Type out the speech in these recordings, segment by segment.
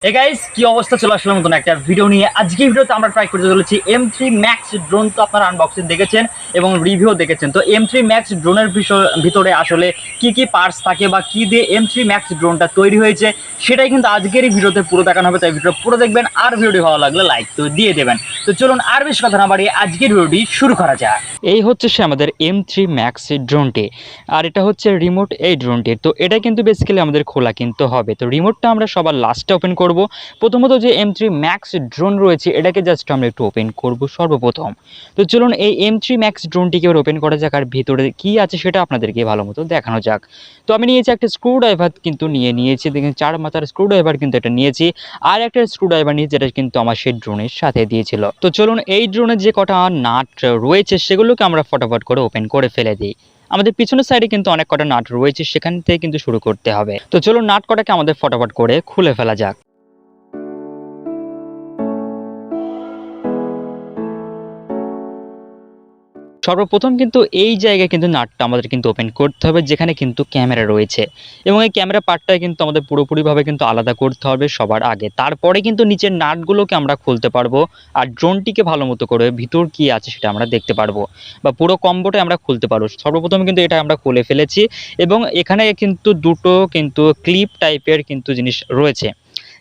Hey guys, কি অবস্থা? চলে আসলাম নতুন একটা ভিডিও নিয়ে। আজকে ভিডিওতে আমরা ট্রাই করতে চলেছি M3 Max ড্রোন। তো আপনারা আনবক্সিং দেখেছেন এবং রিভিউ দেখেছেন। তো M3 Max ড্রোনের ভিতরে আসলে কি কি পার্টস থাকে বা কি দিয়ে M3 Max ড্রোনটা তৈরি হয়েছে সেটাই কিন্তু আজকের এই ভিডিওতে পুরো দেখানো হবে। তাই ভিডিও পুরো দেখবেন, আর ভিডিওটি ভালো লাগলে লাইক তো দিয়ে দেবেন। তো চলুন আর বেশি কথা না বাড়িয়ে আজকের ভিডিওটি শুরু করা যাক। এই হচ্ছে সে আমাদের M3 Max ড্রোনটি, আর এটা হচ্ছে রিমোট এই ড্রোনটির। তো এটা কিন্তু বেসিক্যালি আমাদের খোলা কিনতে হবে। তো রিমোটটা আমরা সবার লাস্টে ওপেন করব। প্রথমত যে M3 Max ড্রোন রয়েছে এটাকে জাস্ট আমরা একটু ওপেন করব সর্বপ্রথম। তো চলুন এই M3 Max ড্রোনটিকে এবার ওপেন করা যাক, আর ভিতরে কি আছে সেটা আপনাদেরকে ভালো মতো দেখানো যাক। তো আমি নিয়েছি একটা স্ক্রু ড্রাইভার, কিন্তু নিয়েছি দেখেন 4 মাথার স্ক্রু ড্রাইভার কিন্তু এটা নিয়েছি, আর একটা স্ক্রু ড্রাইভার নিয়েছি যেটা কিন্তু আমার সেই ড্রোনের সাথে দিয়েছিল। তো চলুন এই ড্রোনের যে কটা নাট রয়েছে সেগুলোকে আমরা ফটাফট করে ওপেন করে ফেলে দিই। আমাদের পিছনের সাইডে কিন্তু অনেক কটা নাট রয়েছে, সেখান থেকে কিন্তু শুরু করতে হবে। তো চলুন নাট কটাকে আমাদের ফটাফট করে খুলে ফেলা যাক। সর্বপ্রথম কিন্তু এই জায়গায় কিন্তু নাটটা আমাদের কিন্তু ওপেন করতে হবে, যেখানে কিন্তু ক্যামেরা রয়েছে, এবং এই ক্যামেরা পার্টটা কিন্তু আমাদের পুরোপুরিভাবে কিন্তু আলাদা করতে হবে সবার আগে। তারপরে কিন্তু নিচের নাটগুলোকে আমরা খুলতে পারবো, আর ড্রোনটিকে ভালো মতো করে ভিতর কি আছে সেটা আমরা দেখতে পারবো, বা পুরো কম্বোটা আমরা খুলতে পারবো। সর্বপ্রথম কিন্তু এটা আমরা খুলে ফেলেছি, এবং এখানে কিন্তু দুটো কিন্তু ক্লিপ টাইপের কিন্তু জিনিস রয়েছে,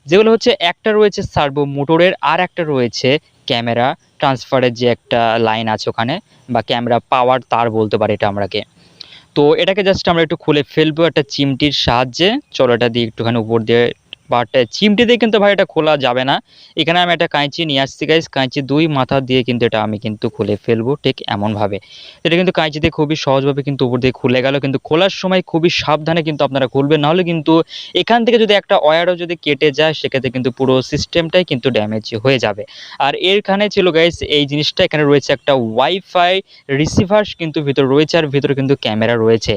যেগুলো হচ্ছে একটা রয়েছে সার্ভো মোটরের, আর একটা রয়েছে ক্যামেরা ট্রান্সফারের যে একটা লাইন আছে ওখানে, বা ক্যামেরা পাওয়ার তার বলতে পারি এটা আমরাকে। তো এটাকে জাস্ট আমরা একটু খুলে ফেলবো একটা চিমটির সাহায্যে। চলো এটা দিয়ে একটুখানি উপর দিয়ে, বাট চিমটি দিয়ে কিন্তু ভাই এটা খোলা যাবে না। এখানে আমি একটা কাঁচি নিয়ে আসছি গাইস, কাঁচি দুই মাথা দিয়ে কিন্তু এটা আমি কিন্তু খুলে ফেলবো ঠিক এমনভাবে। এটা কিন্তু কাঁচি দিয়ে খুবই সহজভাবে কিন্তু উপর দিয়ে খুলে গেল, কিন্তু খোলার সময় খুবই সাবধানে কিন্তু আপনারা খুলবেন, নাহলে কিন্তু এখান থেকে যদি একটা ওয়্যারও যদি কেটে যায় সেক্ষেত্রে কিন্তু পুরো সিস্টেমটাই কিন্তু ড্যামেজ হয়ে যাবে। আর এখানে ছিল গাইস এই জিনিসটা, এখানে রয়েছে একটা ওয়াইফাই রিসিভার কিন্তু ভিতরে রয়েছে, আর ভিতরে কিন্তু ক্যামেরা রয়েছে।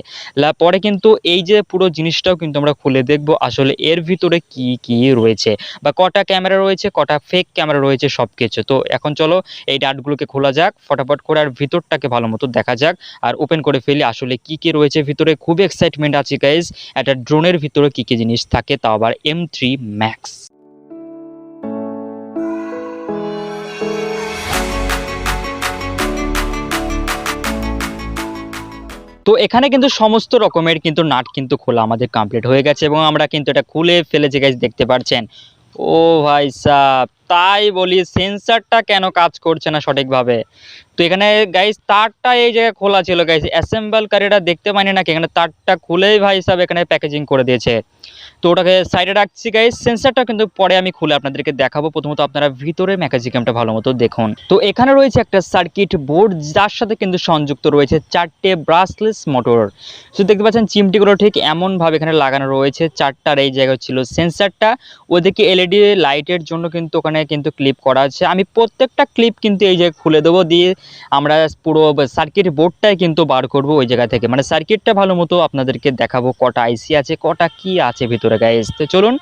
পরে কিন্তু এই যে পুরো জিনিসটাও কিন্তু আমরা খুলে দেখব আসলে এর ভিতরে কি কি রয়েছে, বা কটা ক্যামেরা রয়েছে, কটা ফেক ক্যামেরা রয়েছে সবকিছু। তো এখন চলো এই ডাটগুলোকে খোলা যাক ফটাফট করে, আর ভিতরটাকে ভালো মতো দেখা যাক, আর ওপেন করে ফেলি আসলে কি কি রয়েছে ভিতরে। খুবই এক্সাইটমেন্ট আছে গাইজ, একটা ড্রোনের ভিতরে কি কি জিনিস থাকে, তাও আবার M3 Max। তো এখানে কিন্তু সমস্ত রকমের কিন্তু নাট কিন্তু খোলা আমাদের কমপ্লিট হয়ে গেছে, এবং আমরা কিন্তু এটা খুলে ফেলেছি গাইজ, দেখতে পাচ্ছেন। ও ভাই সাব, তাই বলি সেন্সারটা কেন কাজ করছে না সঠিকভাবে। তো এখানে গাইজ তারটা এই জায়গায় খোলা ছিল গাইজ, অ্যাসেম্বল কারীরা দেখতে পাইনি নাকি, এখানে তারটা খুলেই ভাই সাব এখানে প্যাকেজিং করে দিয়েছে। তো ওটাকে সাইডে রাখছি গাইজ, সেন্সারটা কিন্তু পরে আমি খুলে আপনাদেরকে দেখাবো। প্রথমত আপনারা ভিতরে ম্যাকাজিকামটা ভালো মতো দেখুন। তো এখানে রয়েছে একটা সার্কিট বোর্ড, যার সাথে কিন্তু সংযুক্ত রয়েছে 4টে ব্রাসলেস মোটর। তো দেখতে পাচ্ছেন চিমটিগুলো ঠিক এমনভাবে এখানে লাগানো রয়েছে। 4টার এই জায়গায় ছিল সেন্সারটা, ওদিকে এলইডি লাইটের জন্য কিন্তু ওখানে কিন্তু ক্লিপ করা আছে। আমি প্রত্যেকটা ক্লিপ কিন্তু এই জায়গায় খুলে দেবো, দিয়ে আমরা পুরো সার্কিট বোর্ডটাই কিন্তু বার করব ওই জায়গা থেকে, মানে সার্কিটটা ভালো মতো আপনাদেরকে দেখাবো কটা আইসি আছে, কটা কি আছে ভিতরে গাইস। তো চলুন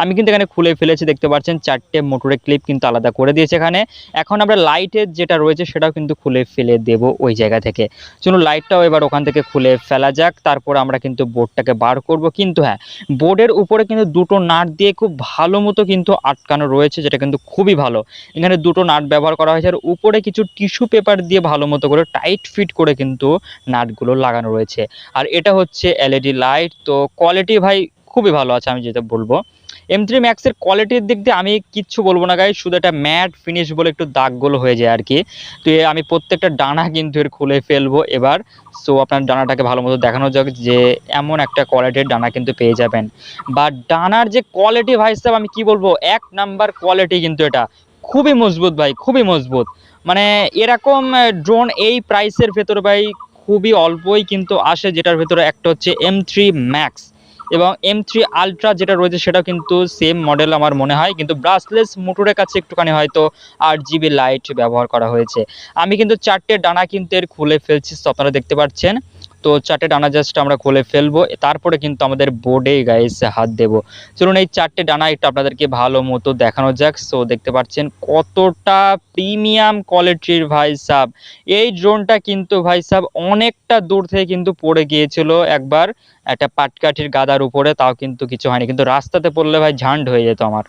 আমি কিন্তু এখানে খুলে ফেলেছি, দেখতে পাচ্ছেন 4টে মোটরের ক্লিপ কিন্তু আলাদা করে দিয়েছে এখানে। এখন আমরা লাইটের যেটা রয়েছে সেটাও কিন্তু খুলে ফেলে দেব ওই জায়গা থেকে। চলুন লাইটটাও এবার ওখান থেকে খুলে ফেলা যাক, তারপর আমরা কিন্তু বোর্ডটাকে বার করব। কিন্তু হ্যাঁ, বোর্ডের উপরে কিন্তু দুটো নাট দিয়ে খুব ভালো মতো কিন্তু আটকানো রয়েছে, যেটা কিন্তু খুবই ভালো। এখানে দুটো নাট ব্যবহার করা হয়েছে, আর উপরে কিছু টিস্যু পেপার দিয়ে ভালো মতো করে টাইট ফিট করে কিন্তু নাটগুলো লাগানো রয়েছে। আর এটা হচ্ছে এলইডি লাইট। তো কোয়ালিটি ভাই খুবই ভালো আছে, আমি যেটা বলবো M3 Max এর কোয়ালিটির দিক দিয়ে আমি কিচ্ছু বলবো না গাইস, শুধু একটা ম্যাট ফিনিশ বলে একটু দাগগুলো হয়ে যায় আর কি। তো আমি প্রত্যেকটা ডানা কিন্তু এর খুলে ফেলবো এবার। সো আপনার ডানাটাকে ভালো মতো দেখানো যাক যে এমন একটা কোয়ালিটির ডানা কিন্তু পেয়ে যাবেন। বা ডানার যে কোয়ালিটি ভাই সাহেব, আমি কি বলবো, 1 নাম্বার কোয়ালিটি কিন্তু এটা। খুবই মজবুত ভাই, খুবই মজবুত। মানে এরকম ড্রোন এই প্রাইসের ভেতরে ভাই খুবই অল্পই কিন্তু আসে, যেটার ভেতরে একটা হচ্ছে M3 Max, এবং M3 আলট্রা যেটা রয়েছে সেটাও কিন্তু সেম মডেল আমার মনে হয়, কিন্তু ব্রাসলেস মোটরের কাছে একটুখানি হয়তো 8GB লাইট ব্যবহার করা হয়েছে। আমি কিন্তু 4টে ডানা কিন্তু এর খুলে ফেলছি, তো আপনারা দেখতে পাচ্ছেন। তো 4টে ডানা জাস্ট আমরা খুলে ফেলবো, তারপরে কিন্তু আমাদের বোর্ডে গাইস হাত দেব। চলুন এই 4টে ডানা একটু আপনাদেরকে ভালো মতো দেখানো যাক। সো দেখতে পাচ্ছেন কতটা প্রিমিয়াম কোয়ালিটির ভাই সাব। এই ড্রোনটা কিন্তু ভাই সাব অনেকটা দূর থেকে কিন্তু পড়ে গিয়েছিল একবার একটা পাটকাঠির গাদার উপরে, তাও কিন্তু কিছু হয়নি, কিন্তু রাস্তাতে পড়লে ভাই ঝান্ড হয়ে যেত আমার।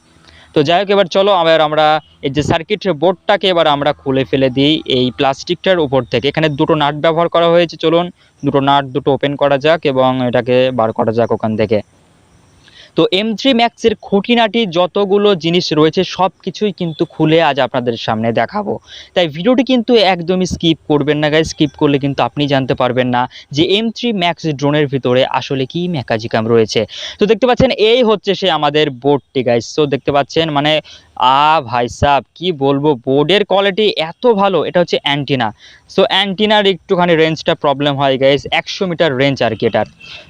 তো যাই হোক, এবার চলো আবার আমরা এই যে সার্কিট বোর্ডটাকে এবার আমরা খুলে ফেলে দিই এই প্লাস্টিকটার উপর থেকে। এখানে দুটো নাট ব্যবহার করা হয়েছে, চলুন দুটো নাট দুটো ওপেন করা যাক এবং এটাকে বার করা যাক ওখান থেকে। তো M3 ম্যাক্সের খুঁটিনাটি যতগুলো জিনিস রয়েছে সব কিছুই কিন্তু খুলে আজ আপনাদের সামনে দেখাবো। তাই ভিডিওটি কিন্তু একদমই স্কিপ করবেন না গাইস, স্কিপ করলে কিন্তু আপনি জানতে পারবেন না যে M3 ম্যাক্স ড্রোনের ভিতরে আসলে কি ম্যাকাজিকাম রয়েছে। তো দেখতে পাচ্ছেন এই হচ্ছে সে আমাদের বোর্ডটি গাইস। তো দেখতে পাচ্ছেন মানে ভাই সাব কি বলবো, বোর্ডের কোয়ালিটি এত ভালো। এটা হচ্ছে অ্যান্টিনা। সো অ্যান্টিনার একটুখানি রেঞ্জটা প্রবলেম হয় গাইস, 100 মিটার রেঞ্জ আর কি এটার।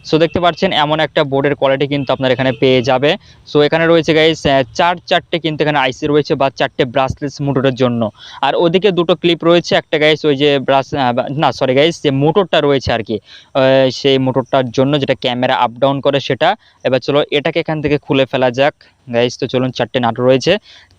সো দেখতে পাচ্ছেন এমন একটা বোর্ডের কোয়ালিটি কিন্তু আপনার এখানে পেয়ে যাবে। সো এখানে রয়েছে গাইস চারটে কিন্তু এখানে আইসি রয়েছে বা চারটে ব্রাসলেস মোটরের জন্য। আর ওদিকে দুটো ক্লিপ রয়েছে, একটা গাইস ওই যে না সরি গাইস, যে মোটরটা রয়েছে আর কি সেই মোটরটার জন্য যেটা ক্যামেরা আপ ডাউন করে সেটা। এবার চলো এটাকে এখান থেকে খুলে ফেলা যাক গাইস। তো চলুন, চারটে নাট রয়েছে,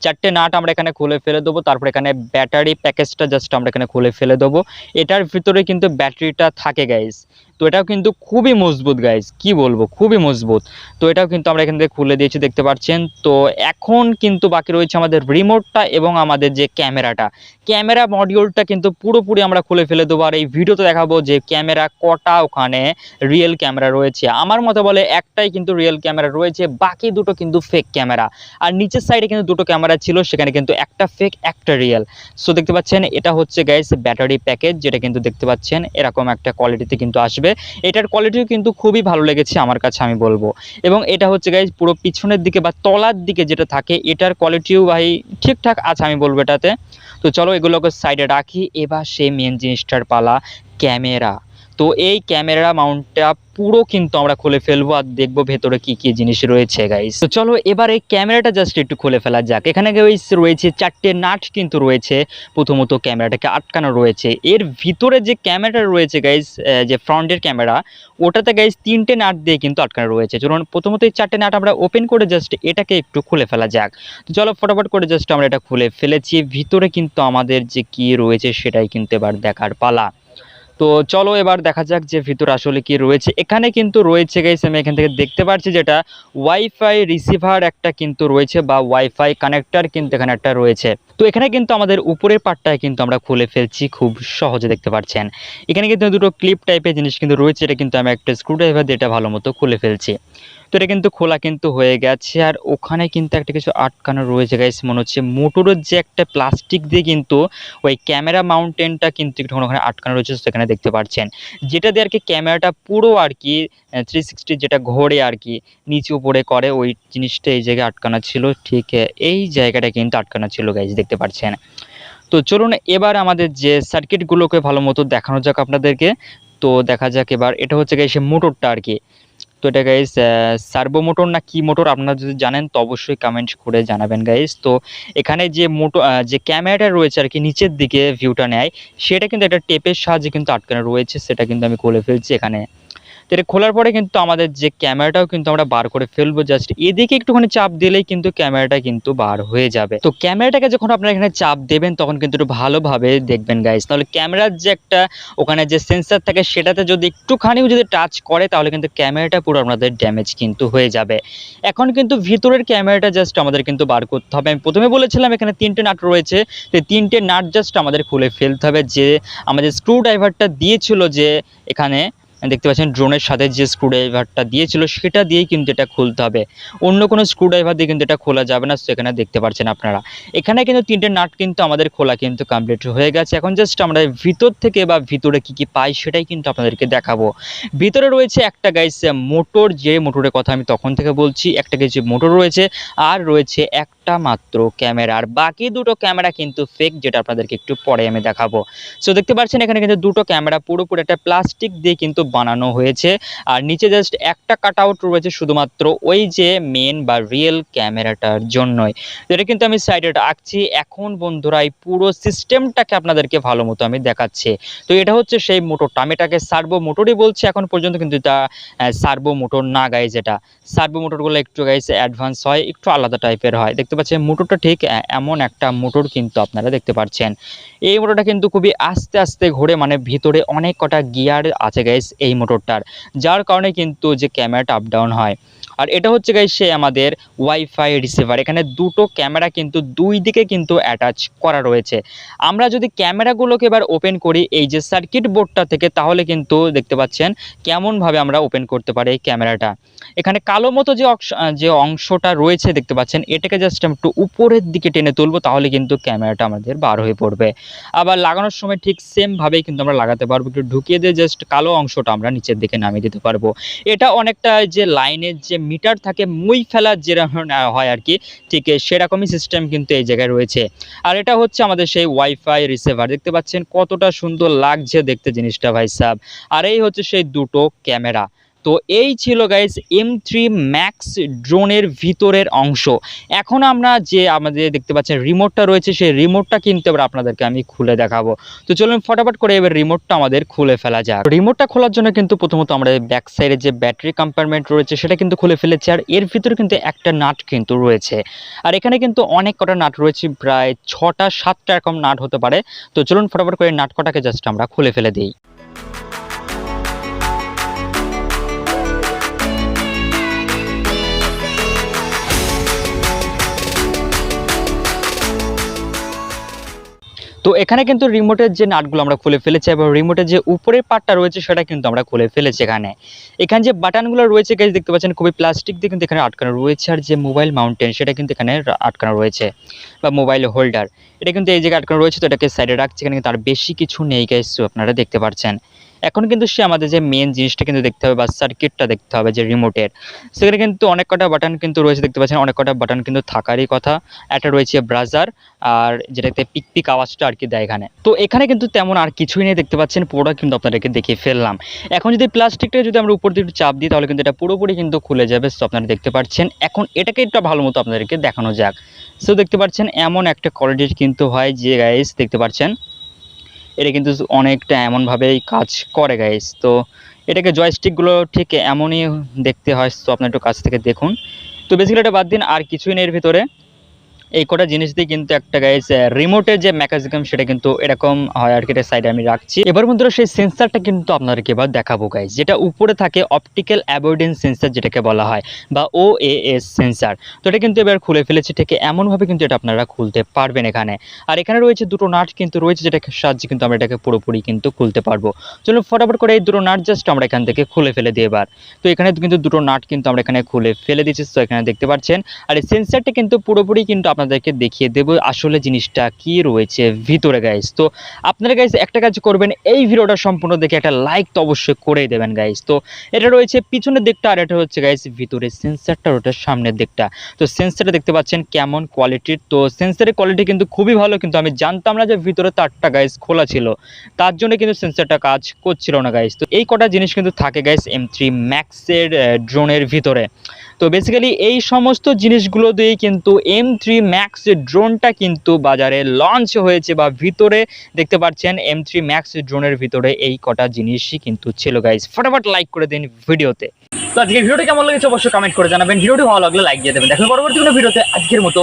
চারটে নাট আমরা এখানে খুলে ফেলে দেবো। তারপর এখানে ব্যাটারি প্যাকেজটা জাস্ট আমরা এখানে খুলে ফেলে দেবো। এটার ভিতরে কিন্তু ব্যাটারিটা থাকে গাইস। তো এটাও কিন্তু খুবই মজবুত গাইস, কি বলবো খুবই মজবুত। তো এটাও কিন্তু আমরা এখান থেকে খুলে দিয়েছি দেখতে পাচ্ছেন। তো এখন কিন্তু বাকি রয়েছে আমাদের রিমোটটা এবং আমাদের যে ক্যামেরা মডিউলটা কিন্তু পুরোপুরি আমরা খুলে ফেলে দেবো। আর এই ভিডিওতে দেখাবো যে ক্যামেরা কটা ওখানে রিয়েল ক্যামেরা রয়েছে। আমার মতে বলে একটাই কিন্তু রিয়েল ক্যামেরা রয়েছে, বাকি দুটো কিন্তু ফেক ক্যামেরা। আর নিচের সাইডে কিন্তু দুটো ক্যামেরা ছিল, সেখানে কিন্তু একটা ফেক একটা রিয়েল। সো দেখতে পাচ্ছেন এটা হচ্ছে গাইস ব্যাটারি প্যাকেজ, যেটা কিন্তু দেখতে পাচ্ছেন এরকম একটা কোয়ালিটিতে কিন্তু আসবে। এটার কোয়ালিটিও কিন্তু খুবই ভালো লেগেছে আমার কাছে আমি বলবো। এবং এটা হচ্ছে গাইস পুরো পিছনের দিকে বা তলার দিকে যেটা থাকে এটার কোয়ালিটিও ভাই ঠিকঠাক আছে আমি বলবো এটাতে। তো চলো এগুলোকে সাইডে রাখি, এবার সেই মেন জিনিসটার পালা, ক্যামেরা। তো এই ক্যামেরা মাউন্টটা পুরো কিন্তু আমরা খুলে ফেলবো আর দেখবো ভেতরে কি কি জিনিস রয়েছে গাইস। তো চলো এবার এই ক্যামেরাটা জাস্ট একটু খুলে ফেলা যাক। এখানে গাইস রয়েছে চারটে নাট কিন্তু রয়েছে, প্রথমত ক্যামেরাটাকে আটকানো রয়েছে। এর ভিতরে যে ক্যামেরাটা রয়েছে গাইস, যে ফ্রন্টের ক্যামেরা, ওটাতে গাইস তিনটে নাট দিয়ে কিন্তু আটকানো রয়েছে। চলুন প্রথমত এই চারটে নাট আমরা ওপেন করে জাস্ট এটাকে একটু খুলে ফেলা যাক। তো চলো ফটাফট করে জাস্ট আমরা এটা খুলে ফেলেছি। ভিতরে কিন্তু আমাদের যে কি রয়েছে সেটাই কিন্তু এবার দেখার পালা। তো চলো এবার দেখা যাক যে ভিতর আসলে কি রয়েছে। এখানে কিন্তু রয়েছে গাইস, আমি এখান থেকে দেখতে পাচ্ছি যেটা ওয়াইফাই রিসিভার একটা কিন্তু রয়েছে বা ওয়াইফাই কানেক্টর কিন্তু এখানে একটা রয়েছে। তো এখানে কিন্তু আমাদের উপরের পার্টটায় কিন্তু আমরা খুলে ফেলছি খুব সহজে, দেখতে পাচ্ছেন এখানে কিন্তু দুটো ক্লিপ টাইপের জিনিস কিন্তু রয়েছে। এটা কিন্তু আমি একটা স্ক্রুড্রাইভার দিয়ে এটা ভালো মতো খুলে ফেলছি। তো এটা কিন্তু খোলা কিন্তু হয়ে গেছে। আর ওখানে কিন্তু একটা কিছু আটকানো রয়েছে গাইস, মনে হচ্ছে মোটরের যে একটা প্লাস্টিক দিয়ে কিন্তু ওই ক্যামেরা মাউন্টেনটা কিন্তু একটু ওখানে আটকানো রয়েছে, সেখানে দেখতে পাচ্ছেন। যেটা দিয়ে আর কি ক্যামেরাটা পুরো আর কি 360 যেটা ঘোরে আর কি নিচে উপরে করে, ওই জিনিসটা এই জায়গায় আটকানো ছিল, ঠিক এই জায়গাটা কিন্তু আটকানো ছিল গাইস, দেখতে পাচ্ছেন। তো চলুন এবার আমাদের যে সার্কিটগুলোকে ভালো মতো দেখানো যাক আপনাদেরকে। তো দেখা যাক এবার এটা হচ্ছে গাইস মোটরটা আর কি। তো এটা গাইস সার্ভো মোটর না কি মোটর, আপনারা যদি জানেন তো অবশ্যই কমেন্ট করে জানাবেন গাইস। তো এখানে যে মোটর যে ক্যামেরাটা রয়েছে আর কি নিচের দিকে ভিউটা নেয়, সেটা কিন্তু একটা টেপের সাহায্যে কিন্তু আটকানো রয়েছে, সেটা কিন্তু আমি খুলে ফেলছি এখানে। তো এটা খোলার পরে কিন্তু আমাদের যে ক্যামেরাটাও কিন্তু আমরা বার করে ফেলবো, জাস্ট এদিকে একটুখানি চাপ দিলেই কিন্তু ক্যামেরাটা কিন্তু বার হয়ে যাবে। তো ক্যামেরাটাকে যখন আপনারা এখানে চাপ দেবেন তখন কিন্তু একটু ভালোভাবে দেখবেন গাইস, তাহলে ক্যামেরার যে একটা ওখানে যে সেন্সার থাকে সেটাতে যদি একটুখানিও যদি টাচ করে তাহলে কিন্তু ক্যামেরাটা পুরো আপনাদের ড্যামেজ কিন্তু হয়ে যাবে। এখন কিন্তু ভিতরের ক্যামেরাটা জাস্ট আমাদের কিন্তু বার করতে হবে। আমি প্রথমে বলেছিলাম এখানে তিনটে নাট রয়েছে, তো তিনটে নাট জাস্ট আমাদের খুলে ফেলতে হবে। যে আমাদের স্ক্রু ড্রাইভারটা দিয়েছিল যে এখানে দেখতে পাচ্ছেন ড্রোনের সাথে যে স্ক্রুড্রাইভারটা দিয়েছিল সেটা দিয়েই কিন্তু এটা খুলতে হবে, অন্য কোনো স্ক্রুড্রাইভার দিয়ে কিন্তু এটা খোলা যাবে না। সেখানে দেখতে পাচ্ছেন আপনারা এখানে কিন্তু তিনটে নাট কিন্তু আমাদের খোলা কিন্তু কমপ্লিট হয়ে গেছে। এখন জাস্ট আমরা ভিতর থেকে বা ভিতরে কি কি পাই সেটাই কিন্তু আপনাদেরকে দেখাবো। ভিতরে রয়েছে একটা গাইস মোটর, যে মোটরের কথা আমি তখন থেকে বলছি, একটা কিছু মোটর রয়েছে আর রয়েছে একটা মাত্র ক্যামেরা, আর বাকি দুটো ক্যামেরা কিন্তু ফেক, যেটা আপনাদেরকে একটু পরে আমি দেখাবো। সো দেখতে পাচ্ছেন এখানে কিন্তু দুটো ক্যামেরা পুরোপুরি একটা প্লাস্টিক দিয়ে কিন্তু বানানো হয়েছে। আর নিচে জাস্ট একটা কাট আউট রয়েছে শুধুমাত্র ওই যে মেন বা রিয়েল ক্যামেরাটার জন্যই। এটা কিন্তু আমি সাইডে রাখছি। এখন বন্ধুরা এই পুরো সিস্টেমটাকে আপনাদেরকে ভালো মতো আমি দেখাচ্ছি। তো এটা হচ্ছে সেই মোটরটা, আমি এটাকে সার্ভো মোটরই বলছি এখন পর্যন্ত, কিন্তু এটা সার্ভো মোটর না গাইজ। এটা সার্ভো মোটরগুলো একটু গাইজ অ্যাডভান্স হয়, একটু আলাদা টাইপের হয়। দেখতে পাচ্ছেন মোটরটা ঠিক এমন একটা মোটর কিন্তু আপনারা দেখতে পাচ্ছেন। এই মোটরটা কিন্তু খুবই আস্তে আস্তে ঘোরে, মানে ভিতরে অনেক কটা গিয়ার আছে গাইস এই মোটরটার, যার কারণে কিন্তু যে ক্যামেরাটা আপ ডাউন হয়। আর এটা হচ্ছে গাইস সে আমাদের ওয়াইফাই রিসিভার। এখানে দুটো ক্যামেরা কিন্তু দুই দিকে কিন্তু অ্যাটাচ করা রয়েছে। আমরা যদি ক্যামেরাগুলোকে এবার ওপেন করি এই যে সার্কিট বোর্ডটা থেকে, তাহলে কিন্তু দেখতে পাচ্ছেন কেমনভাবে আমরা ওপেন করতে পারি এই ক্যামেরাটা। এখানে কালো মতো যে অংশটা রয়েছে দেখতে পাচ্ছেন, এটাকে জাস্ট একটু উপরের দিকে টেনে তুলবো, তাহলে কিন্তু ক্যামেরাটা আমাদের বার হয়ে পড়বে। আবার লাগানোর সময় ঠিক সেমভাবেই কিন্তু আমরা লাগাতে পারবো, একটু ঢুকিয়ে দিয়ে জাস্ট কালো অংশটা আমরা নিচের দিকে নামিয়ে দিতে পারবো। এটা অনেকটা যে লাইনের যে মিটার থাকে মই ফেলার যেরকম হয় আর কি, ঠিক সেরকমই সিস্টেম কিন্তু এই জায়গায় রয়েছে। আর এটা হচ্ছে আমাদের সেই ওয়াইফাই রিসিভার। দেখতে পাচ্ছেন কতটা সুন্দর লাগছে দেখতে জিনিসটা ভাই সাব। আর এই হচ্ছে সেই দুটো ক্যামেরা। তো এই ছিল গাইস M3 Max ড্রোনের ভিতরের অংশ। এখন আমরা যে আমাদের দেখতে পাচ্ছেন রিমোটটা রয়েছে, সেই রিমোটটা কিন্তু এবার আপনাদেরকে আমি খুলে দেখাবো। তো চলুন ফটাফট করে এবার রিমোটটা আমাদের খুলে ফেলা যাক। রিমোটটা খোলার জন্য কিন্তু প্রথমত আমরা ব্যাক সাইডে যে ব্যাটারি কম্পার্টমেন্ট রয়েছে সেটা কিন্তু খুলে ফেলেছি। আর এর ভিতরে কিন্তু একটা নাট কিন্তু রয়েছে। আর এখানে কিন্তু অনেক কটা নাট রয়েছে, প্রায় 6টা 7টা এরকম নাট হতে পারে। তো চলুন ফটাফট করে নাট কটাকে জাস্ট আমরা খুলে ফেলে দিই। তো এখানে কিন্তু রিমোটের যে নাটগুলো আমরা খুলে ফেলেছি, এবং রিমোটের যে উপরের পার্টটা রয়েছে সেটা কিন্তু আমরা খুলে ফেলেছি। এখানে যে বাটনগুলো রয়েছে গাইস দেখতে পাচ্ছেন খুবই প্লাস্টিক দিয়ে কিন্তু এখানে আটকানো রয়েছে। আর যে মোবাইল মাউন্টেন সেটা কিন্তু এখানে আটকানো রয়েছে, বা মোবাইল হোল্ডার এটা কিন্তু এই জায়গায় আটকানো রয়েছে। তো এটাকে সাইডে রাখছি, এখানে কিন্তু আর বেশি কিছু নেই গাইস, আপনারা দেখতে পাচ্ছেন। এখন কিন্তু সে আমাদের যে মেন জিনিসটা কিন্তু দেখতে হবে, বা সার্কিটটা দেখতে হবে যে রিমোটের। সেখানে কিন্তু অনেক কটা বাটন কিন্তু রয়েছে দেখতে পাচ্ছেন, অনেক কটা বাটন কিন্তু থাকারই কথা। একটা রয়েছে ব্রাজার, আর যেটাতে পিক পিক আওয়াজটা আর কি দেয় এখানে। তো এখানে কিন্তু তেমন আর কিছুই নেই দেখতে পাচ্ছেন, পুরোটা কিন্তু আপনাদেরকে দেখিয়ে ফেললাম। এখন যদি প্লাস্টিকটা যদি আমরা উপর দিকে চাপ দিই, তাহলে কিন্তু এটা পুরোপুরি কিন্তু খুলে যাবে। সো আপনারা দেখতে পাচ্ছেন। এখন এটাকে একটু ভালো মতো আপনাদেরকে দেখানো যাক। সো দেখতে পাচ্ছেন এমন একটা কোয়ালিটির কিন্তু হয় যে গাইস দেখতে পাচ্ছেন এটা কিন্তু অনেকটা এমনভাবেই কাজ করে গাইস। তো এটাকে জয়স্টিকগুলো ঠিক এমনই দেখতে হয়। সো আপনার একটু কাছ থেকে দেখুন। তো বেসিক্যালি এটা বাদ দিন, আর কিছুই নেই এর ভিতরে। এই কটা জিনিস দিয়ে কিন্তু একটা গাইস রিমোটের যে মেকানিজম সেটা কিন্তু এরকম হয় আর কি। এটা সাইডে আমি রাখছি। এবার বন্ধুরা সেই সেন্সারটা কিন্তু আপনাদেরকে এবার দেখাবো গাইস, যেটা উপরে থাকে অপটিক্যাল অ্যাভয়েডেন্স সেন্সার যেটাকে বলা হয়, বা OAS সেন্সার। তো এটা কিন্তু এবার খুলে ফেলেছি ঠিক এমনভাবে কিন্তু এটা আপনারা খুলতে পারবেন এখানে। আর এখানে রয়েছে দুটো নাট কিন্তু রয়েছে, যেটাকে সাহায্যে কিন্তু আমরা এটাকে পুরোপুরি কিন্তু খুলতে পারবো। চলুন ফটাফট করে এই দুটো নাট জাস্ট আমরা এখান থেকে খুলে ফেলে দিই এবার। তো এখানে কিন্তু দুটো নাট কিন্তু আমরা এখানে খুলে ফেলে দিচ্ছি। তো এখানে দেখতে পাচ্ছেন। আর এই সেন্সারটা কিন্তু পুরোপুরি কিন্তু আপনাদেরকে দেখিয়ে দেব আসলে জিনিসটা কি রয়েছে ভিতরে গাইস। তো আপনারা গাইস একটা কাজ করবেন, এই ভিডিওটা সম্পূর্ণ দেখে একটা লাইক তো অবশ্যই করেই দেবেন গাইস। তো এটা রয়েছে পিছনের দিকটা, আর এটা হচ্ছে গাইস ভিতরে সেন্সারটা, ওটা সামনের দিকটা। তো সেন্সারটা দেখতে পাচ্ছেন কেমন কোয়ালিটির। তো সেন্সারের কোয়ালিটি কিন্তু খুবই ভালো, কিন্তু আমি জানতাম না যে ভিতরে তারটা গাইস খোলা ছিল, তার জন্য কিন্তু সেন্সারটা কাজ করছিল না গাইস। তো এই কটা জিনিস কিন্তু থাকে গাইস M3 Max এর ড্রোনের ভিতরে। তো বেসিক্যালি এই সমস্ত জিনিসগুলো দিয়েই কিন্তু M3 Max ড্রোনটা কিন্তু বাজারে লঞ্চ হয়েছে, বা ভিতরে দেখতে পাচ্ছেন M3 Max ড্রোনের ভিতরে এই কটা জিনিসই কিন্তু ছিল গাইস। ফটাফট লাইক করে দিন ভিডিওতে। তো আজকের ভিডিওটি কেমন লেগেছে অবশ্যই কমেন্ট করে জানাবেন। ভিডিওটি ভালো লাগলে লাইক দিয়ে দেবেন। দেখুন পরবর্তী কোনো ভিডিওতে। আজকের মতো